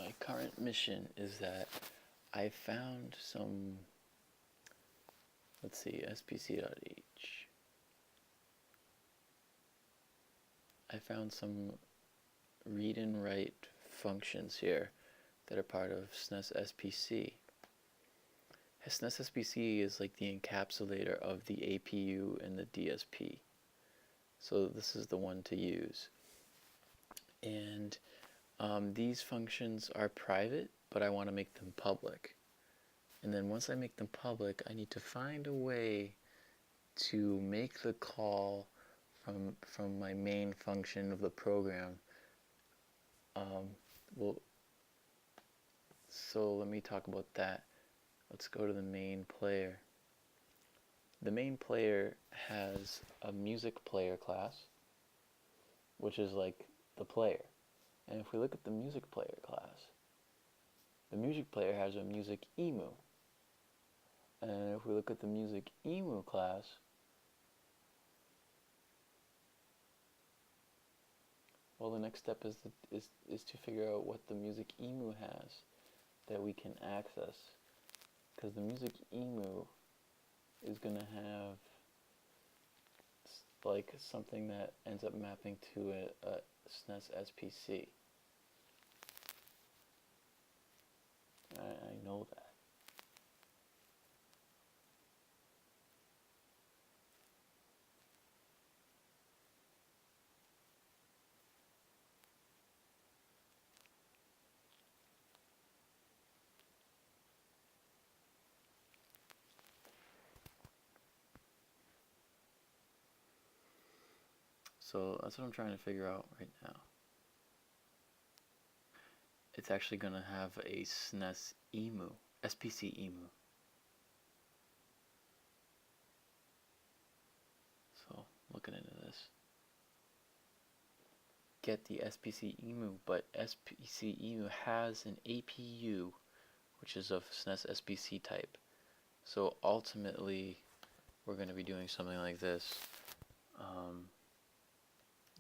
my current mission is that I found some, let's see, spc.h. I found some read and write functions here that are part of SNES SPC. SNES SPC is like the encapsulator of the APU and the DSP. So this is the one to use. And these functions are private, but I want to make them public. And then once I make them public, I need to find a way to make the call from my main function of the program. So let me talk about that. Let's go to the main player. The main player has a music player class, which is like the player. And if we look at the music player class, the music player has a music emu. And if we look at the music emu class, well, the next step is to figure out what the music emu has that we can access, because the music emu is going to have like something that ends up mapping to a SNES SPC. I know that. So that's what I'm trying to figure out right now. It's actually going to have a SNES emu, SPC emu. So looking into this. Get the SPC emu, but SPC emu has an APU, which is of SNES SPC type. So ultimately, we're going to be doing something like this.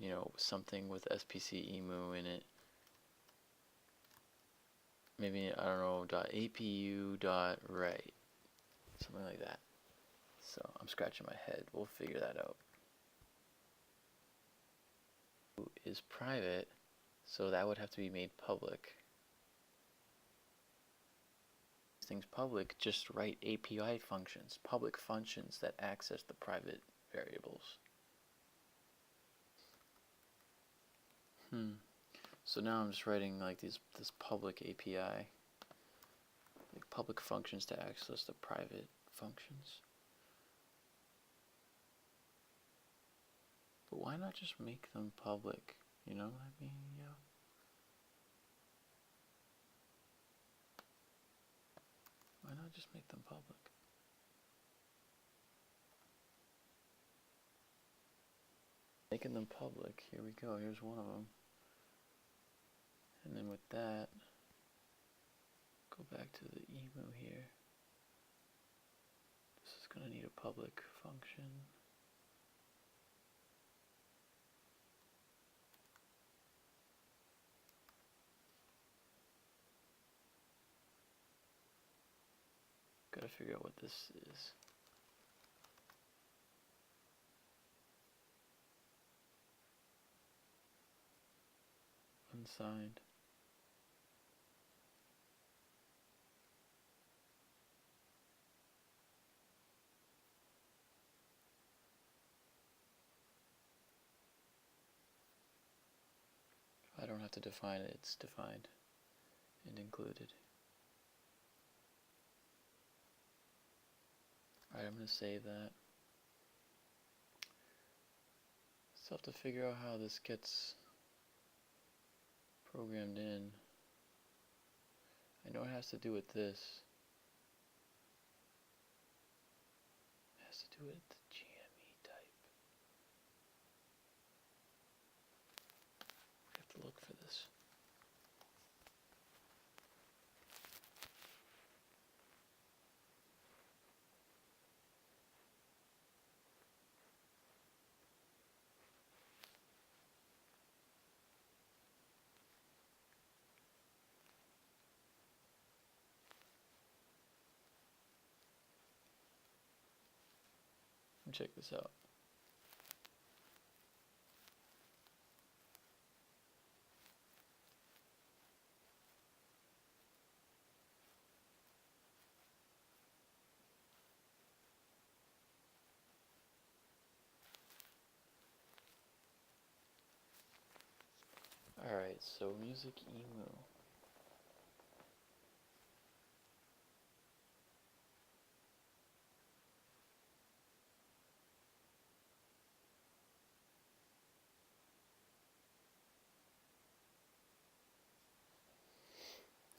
You know, something with SPC emu in it. Maybe, I don't know, .apu.write, something like that. So I'm scratching my head. We'll figure that out. Is private, so that would have to be made public. Things public, just write API functions, public functions that access the private variables. So now I'm just writing like this public API, like public functions to access the private functions. But why not just make them public? You know what I mean? Yeah. Why not just make them public? Making them public. Here we go. Here's one of them. And then with that, go back to the emu here. This is going to need a public function. Got to figure out what this is. Unsigned. I don't have to define it, it's defined and included. Alright, I'm going to save that. Still have to figure out how this gets programmed in. I know it has to do with this. It has to do with the GME type. We have to look for this. Check this out. Alright, so music emu.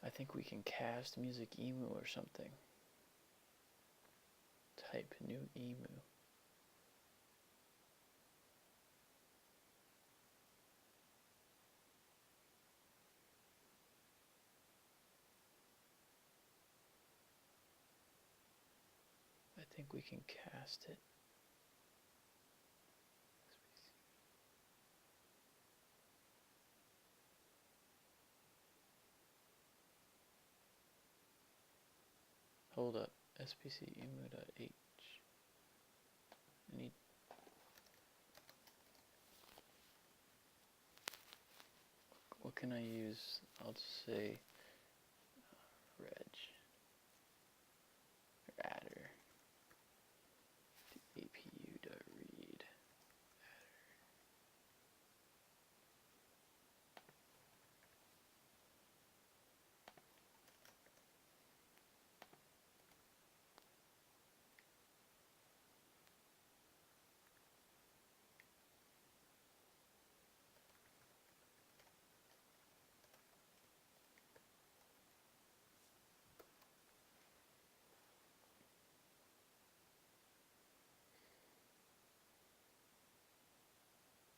I think we can cast music emu or something. Type new emu. I think we can cast it. Hold up, spcemu.h. I need. What can I use? I'll just say reg or adder to apu.read.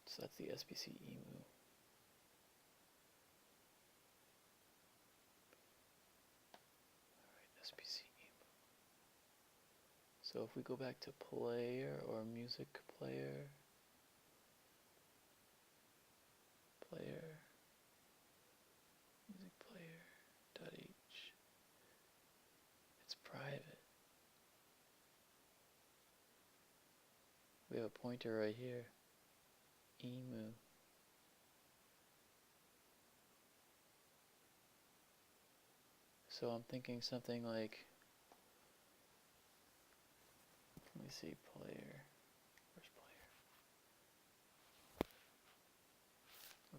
So that's the SPC emu. Alright, SPC emu. So if we go back to player or music player, music player.h, it's private. We have a pointer right here, emu. So I'm thinking something like, let me see, player, where's player?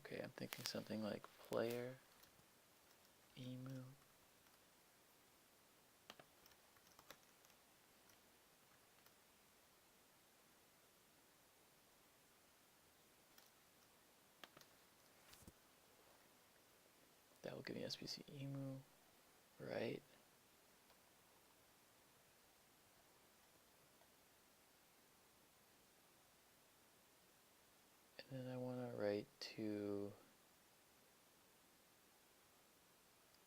Okay, I'm thinking something like player, emu. That will give me SPC emu, right? And then I want to write to,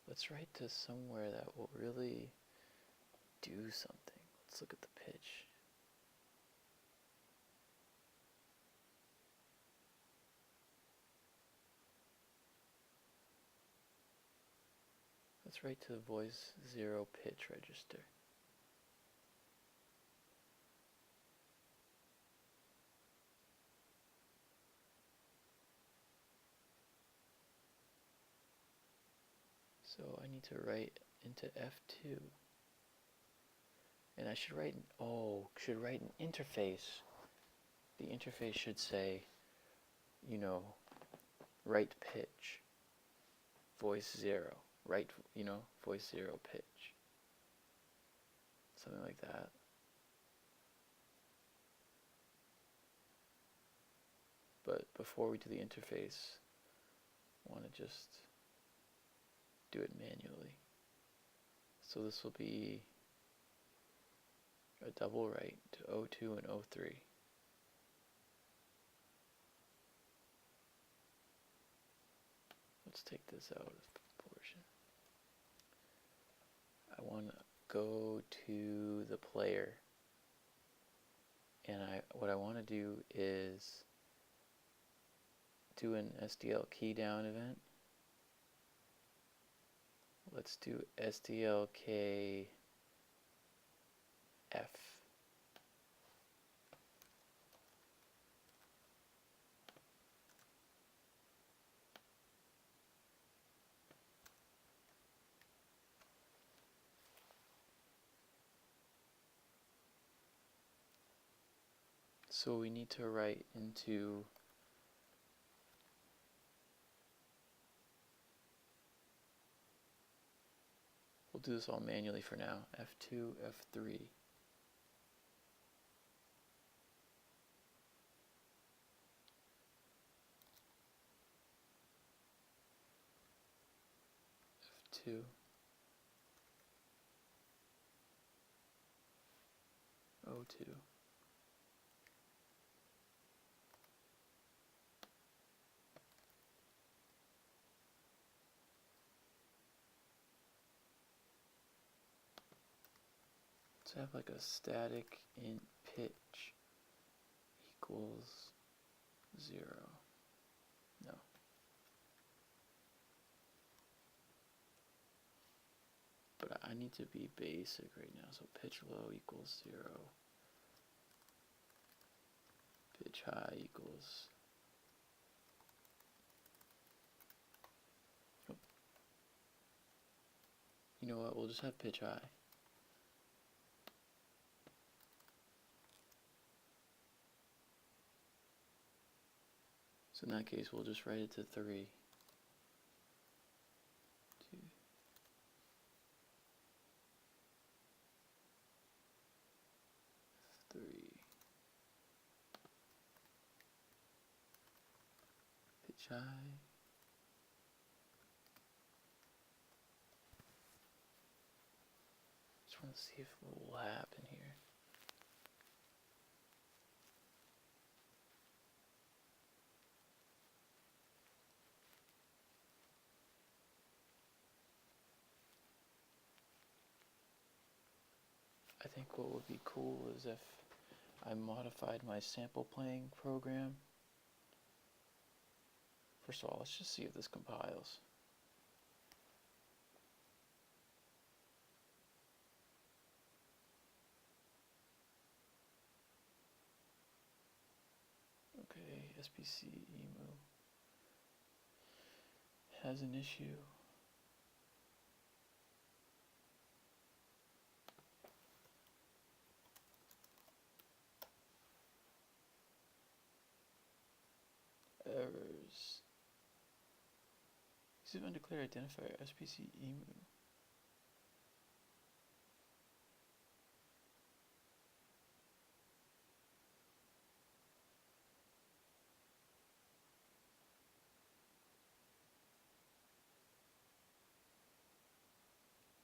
let's write to somewhere that will really do something. Let's look at the pitch. Let's write to the voice 0 pitch register. So I need to write into F2. And I should write, an interface. The interface should say, write pitch, voice 0, write, voice 0 pitch. Something like that. But before we do the interface, I want to just do it manually. So this will be a double write to O2 and O3. Let's take this out of proportion. I want to go to the player, and what I want to do is do an SDL key down event. Let's do SDLK F. So we need to write into we'll do this all manually for now. F2, F3. F2. O2. Let's have like a static int pitch equals 0. No. But I need to be basic right now, so pitch low equals 0. Pitch high equals... Oh. You know what, we'll just have pitch high. So in that case, we'll just write it to 3. 2. Pitch high. Just want to see if what will happen here. I think what would be cool is if I modified my sample playing program. First of all, let's just see if this compiles. Okay, SPC emu has an issue. Errors. Use of undeclared identifier SPC emu.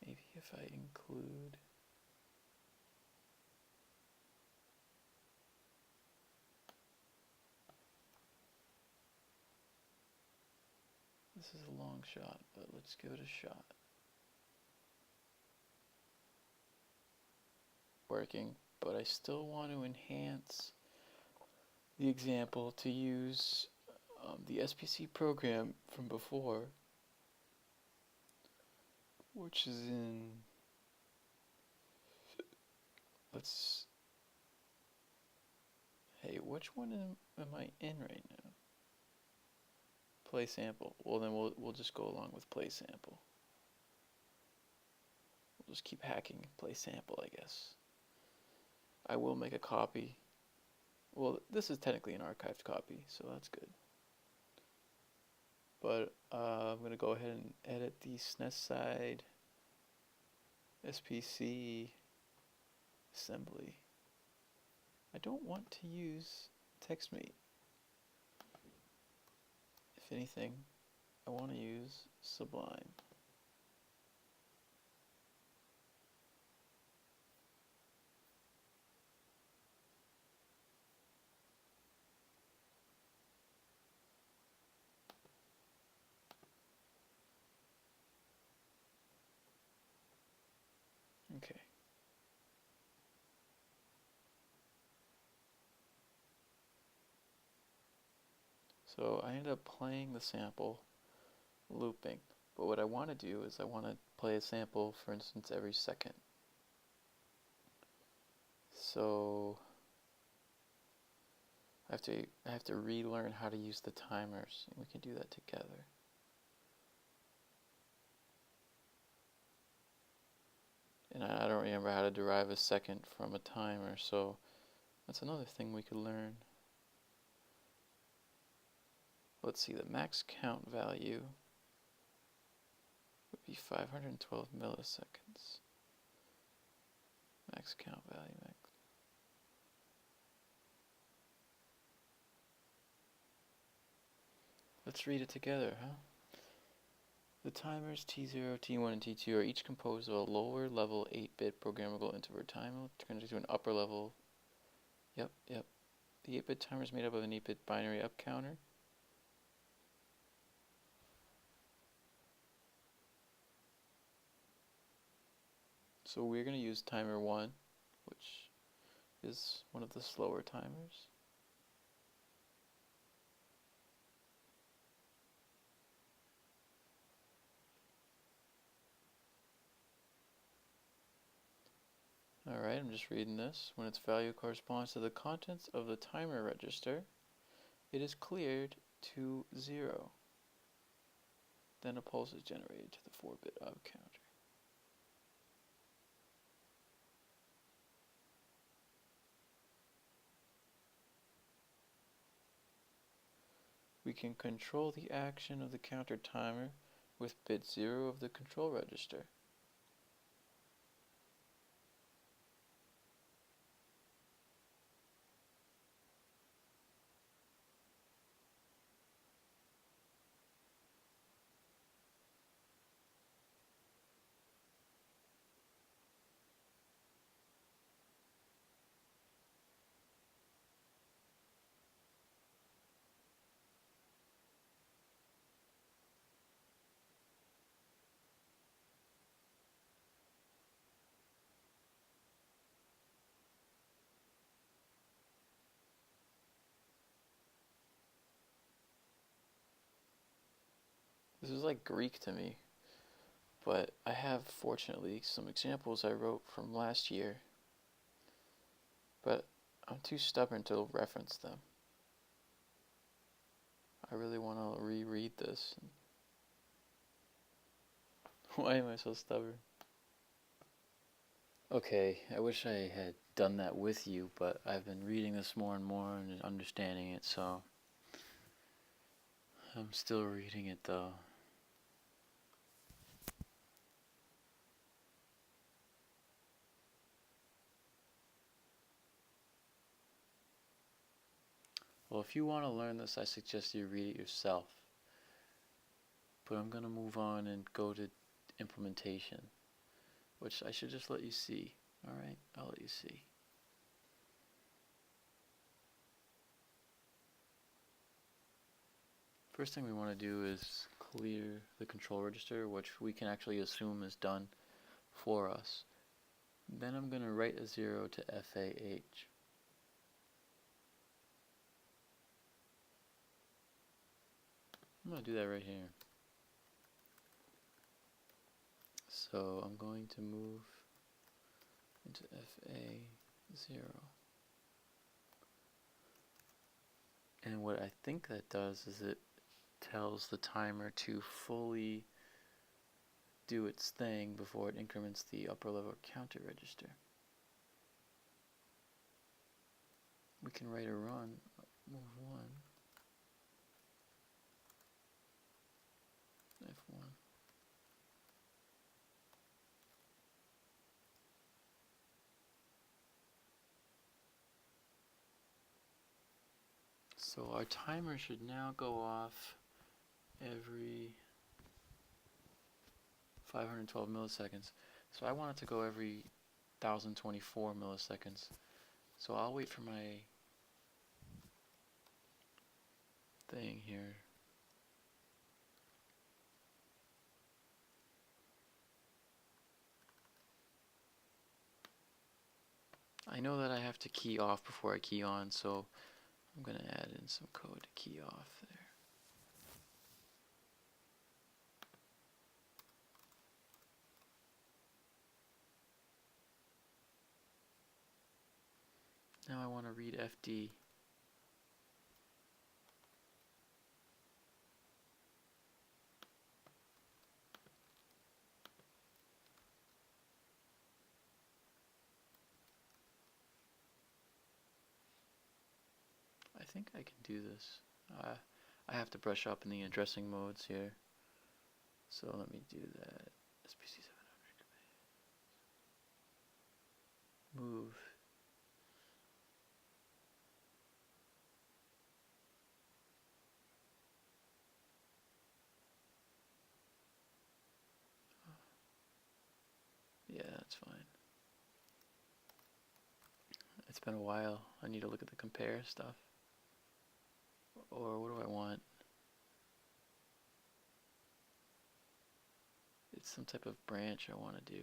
Maybe if I include this is a long shot, but let's give it a shot. Working, but I still want to enhance the example to use the SPC program from before, which is in, hey, which one am I in right now? Play sample. Well, then we'll just go along with play sample. We'll just keep hacking play sample, I guess. I will make a copy. Well, this is technically an archived copy, so that's good. But I'm going to go ahead and edit the SNES side SPC assembly. I don't want to use TextMate. If anything, I want to use Sublime. Okay. So I ended up playing the sample, looping. But what I want to do is I want to play a sample, for instance, every second. So I have to relearn how to use the timers, and we can do that together. And I don't remember how to derive a second from a timer, so That's another thing we could learn. Let's see, the max count value would be 512 milliseconds. Max count value, max. Let's read it together, huh? The timers T0, T1, and T2 are each composed of a lower level 8-bit programmable interval timer turned into an upper level. Yep. The 8-bit timer is made up of an 8-bit binary up counter. So we're going to use timer 1, which is one of the slower timers. Alright, I'm just reading this. When its value corresponds to the contents of the timer register, it is cleared to 0. Then a pulse is generated to the 4-bit up counter. We can control the action of the counter timer with bit 0 of the control register. This is like Greek to me, but I have, fortunately, some examples I wrote from last year, but I'm too stubborn to reference them. I really want to reread this. Why am I so stubborn? Okay, I wish I had done that with you, but I've been reading this more and more and understanding it, so I'm still reading it though. Well, if you want to learn this, I suggest you read it yourself. But I'm going to move on and go to implementation, which I should just let you see. Alright, I'll let you see. First thing we want to do is clear the control register, which we can actually assume is done for us. Then I'm going to write a 0 to FAH. I'm going to do that right here. So I'm going to move into FA0. And what I think that does is it tells the timer to fully do its thing before it increments the upper level counter register. We can write a run, move 1, F1. So our timer should now go off every 512 milliseconds. So I want it to go every 1024 milliseconds. So I'll wait for my thing here. I know that I have to key off before I key on, so I'm going to add in some code to key off there. Now I want to read FD. think I can do this. I have to brush up in the addressing modes here. So let me do that. SPC 700 move. Yeah, that's fine. It's been a while. I need to look at the compare stuff. Or what do I want? It's some type of branch I want to do.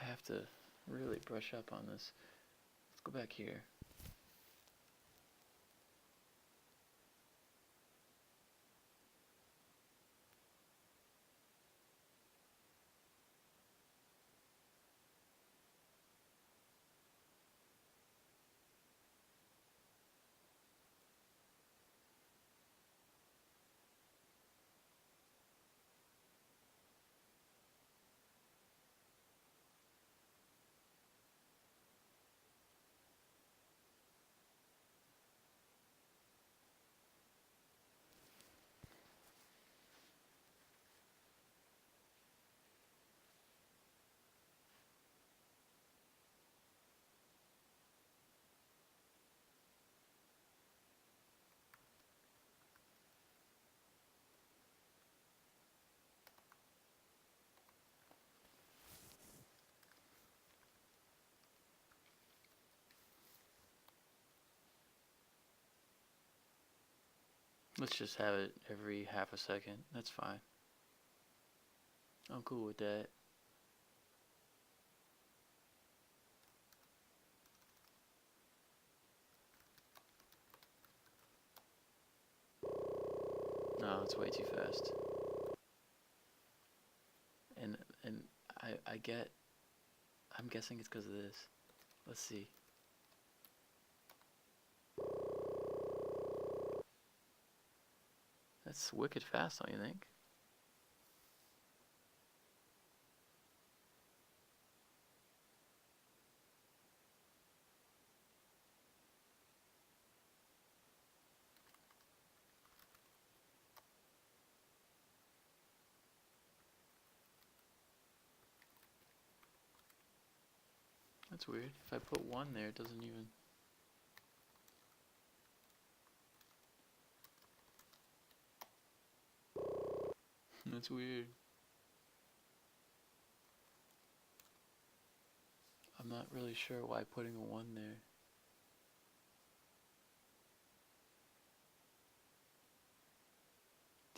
I have to really brush up on this. Let's go back here. Let's just have it every half a second. That's fine. I'm cool with that. No, it's way too fast. And I'm guessing it's because of this. Let's see. That's wicked fast, don't you think? That's weird. If I put 1 there, it doesn't even... That's weird. I'm not really sure why putting a 1 there.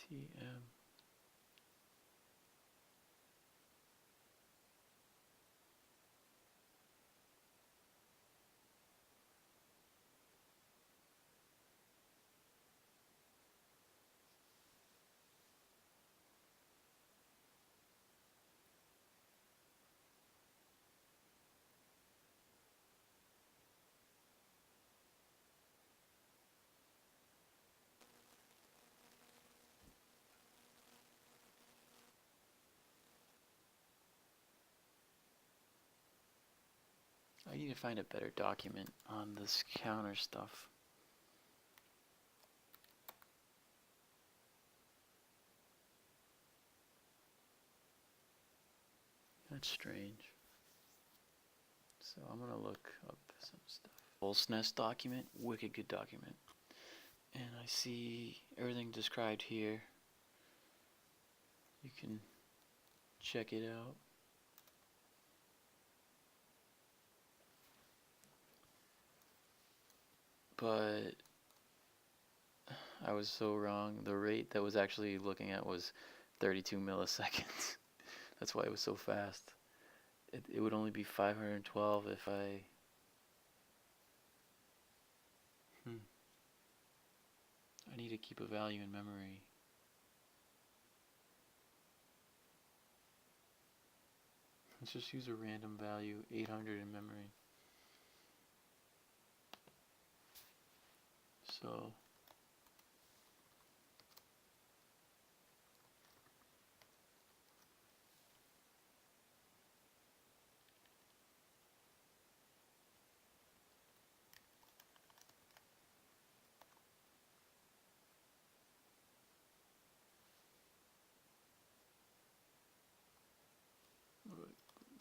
TM. I need to find a better document on this counter stuff. That's strange. So I'm gonna look up some stuff. Full SNES document, wicked good document. And I see everything described here. You can check it out. But I was so wrong. The rate that was actually looking at was 32 milliseconds. That's why it was so fast. It would only be 512 if I... I need to keep a value in memory. Let's just use a random value, 800 in memory. So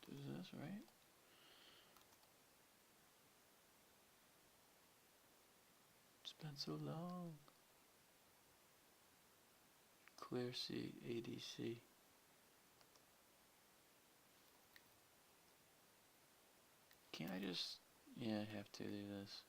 does this, right? It's been so long. Clear C, ADC. Can't I just, yeah, I have to do this.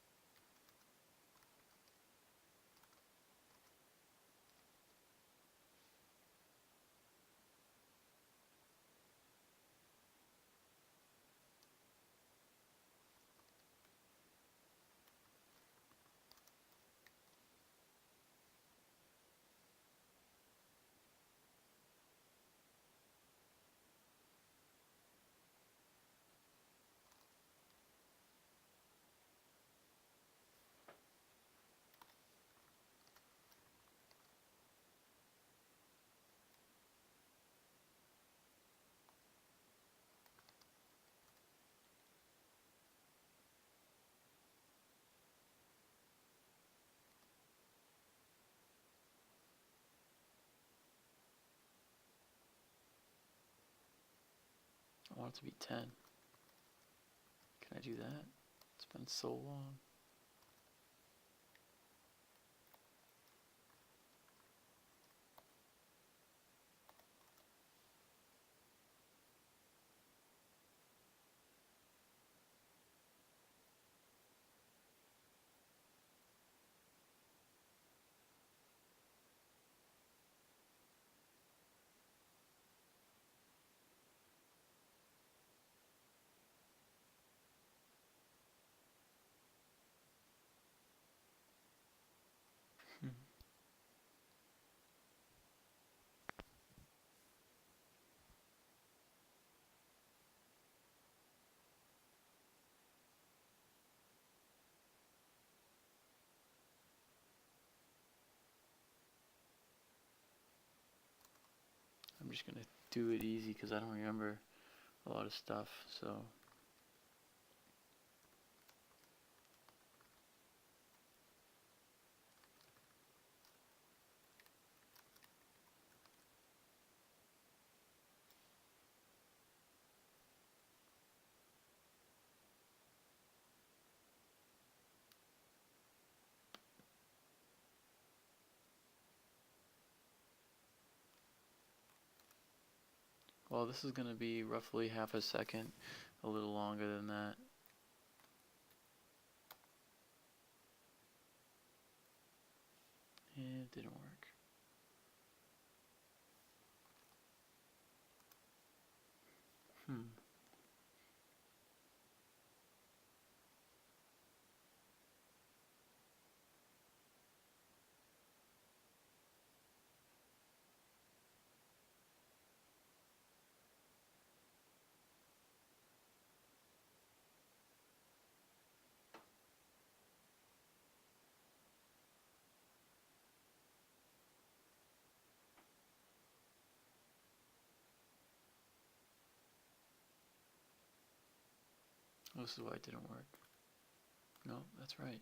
I want it to be 10. Can I do that? It's been so long. I'm just gonna do it easy because I don't remember a lot of stuff, so. Well, this is gonna be roughly half a second, a little longer than that. It didn't work. This is why it didn't work. No, that's right.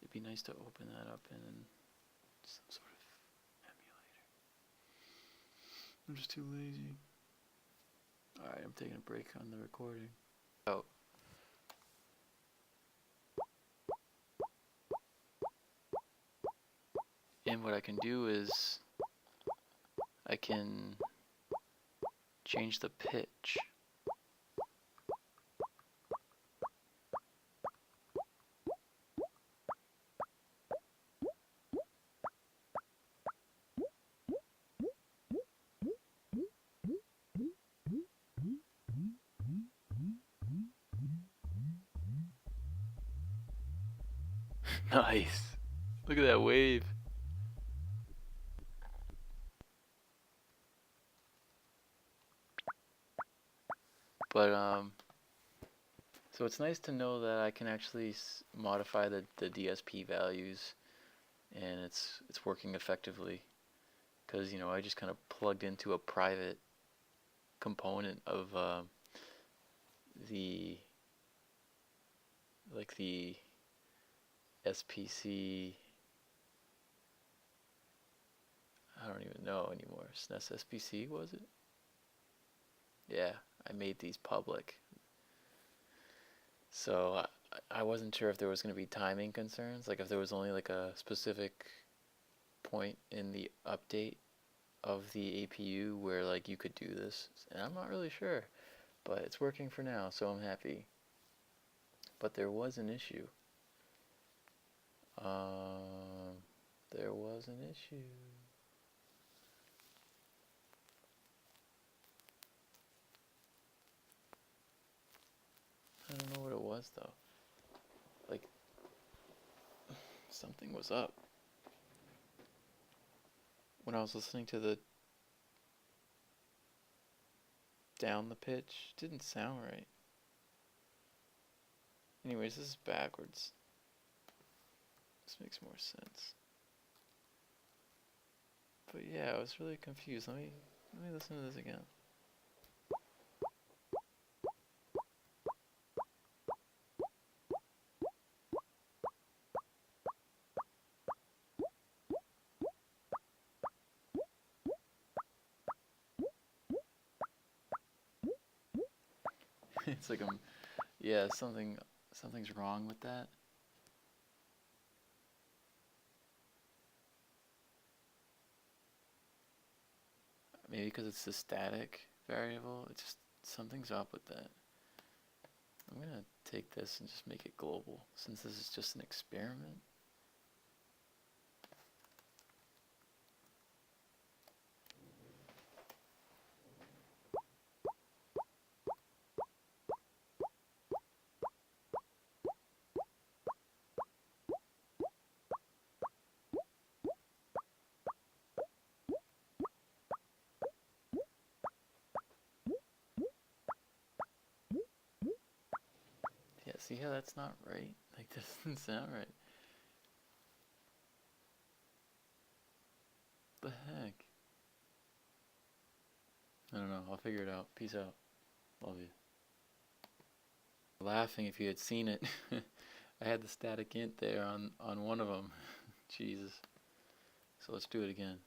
It'd be nice to open that up in some sort of emulator. I'm just too lazy. Alright, I'm taking a break on the recording. Oh. And what I can do is I can change the pitch. Nice. Look at that wave. But so it's nice to know that I can actually modify the DSP values, and it's working effectively. Because I just kind of plugged into a private component of the the SPC. I don't even know anymore. SNES SPC, was it? Yeah, I made these public. So I wasn't sure if there was going to be timing concerns, like if there was only like a specific point in the update of the APU where like you could do this, and I'm not really sure, but it's working for now, so I'm happy. But there was an issue. There was an issue. I don't know what it was though. Like something was up when I was listening to the down the pitch. It didn't sound right. Anyways, this is backwards. This makes more sense. But yeah, I was really confused. Let me listen to this again. It's like yeah, something's wrong with that. Maybe because it's the static variable. It's just something's up with that. I'm gonna take this and just make it global since this is just an experiment. Yeah, see how that's not right? Like, this doesn't sound right. The heck? I don't know. I'll figure it out. Peace out. Love you. Laughing if you had seen it. I had the static int there on one of them. Jesus. So let's do it again.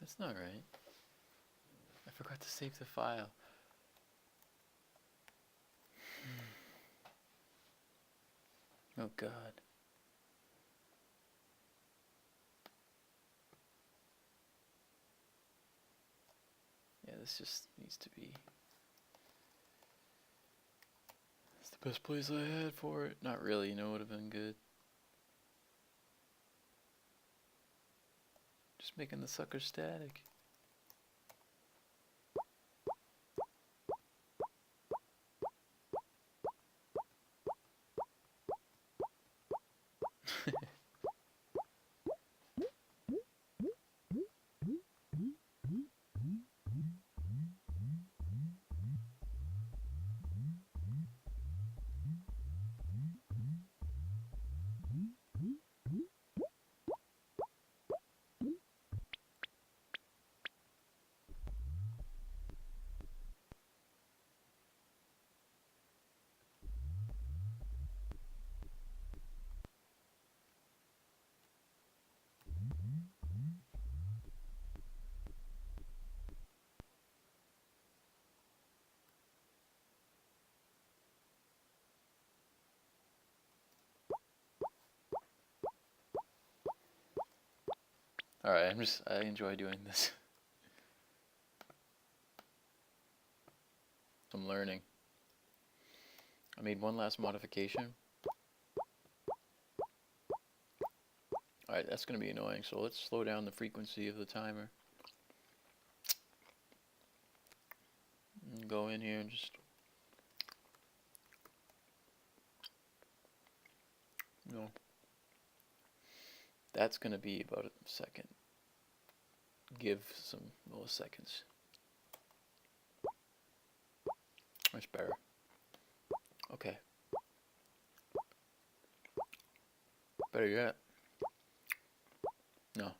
That's not right. I forgot to save the file. Oh God. Yeah, this just needs to be... It's the best place I had for it. Not really, it would have been good. Just making the sucker static. Alright, I enjoy doing this. I'm learning. I made one last modification. Alright, that's going to be annoying, so let's slow down the frequency of the timer. And go in here and just... No. That's going to be about a second. Give some milliseconds. Much better. Okay. Better yet. No.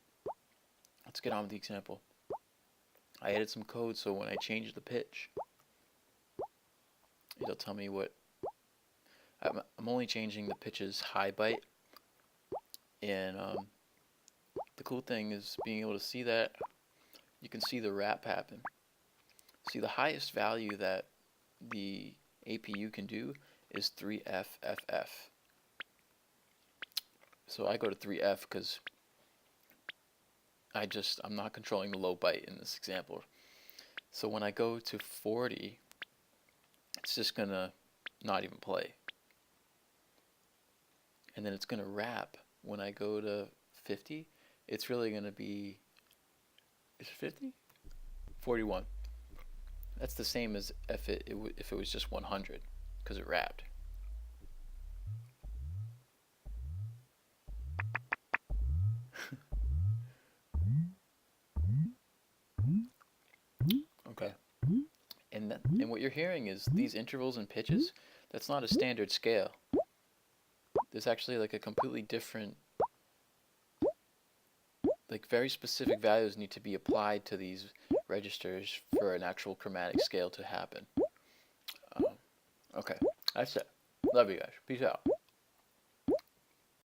Let's get on with the example. I added some code so when I change the pitch, it'll tell me what... I'm only changing the pitch's high byte. And the cool thing is being able to see that. You can see the wrap happen. See, the highest value that the APU can do is 3FFF. So I go to 3F because I'm not controlling the low byte in this example. So when I go to 40, it's just gonna not even play. And then it's gonna wrap. When I go to 50, it's really gonna be, is it 50? 41. That's the same as if it was just 100, because it wrapped. Okay. And what you're hearing is these intervals and pitches. That's not a standard scale. There's actually like a completely different, like very specific values need to be applied to these registers for an actual chromatic scale to happen. Okay, that's it. Love you guys. Peace out.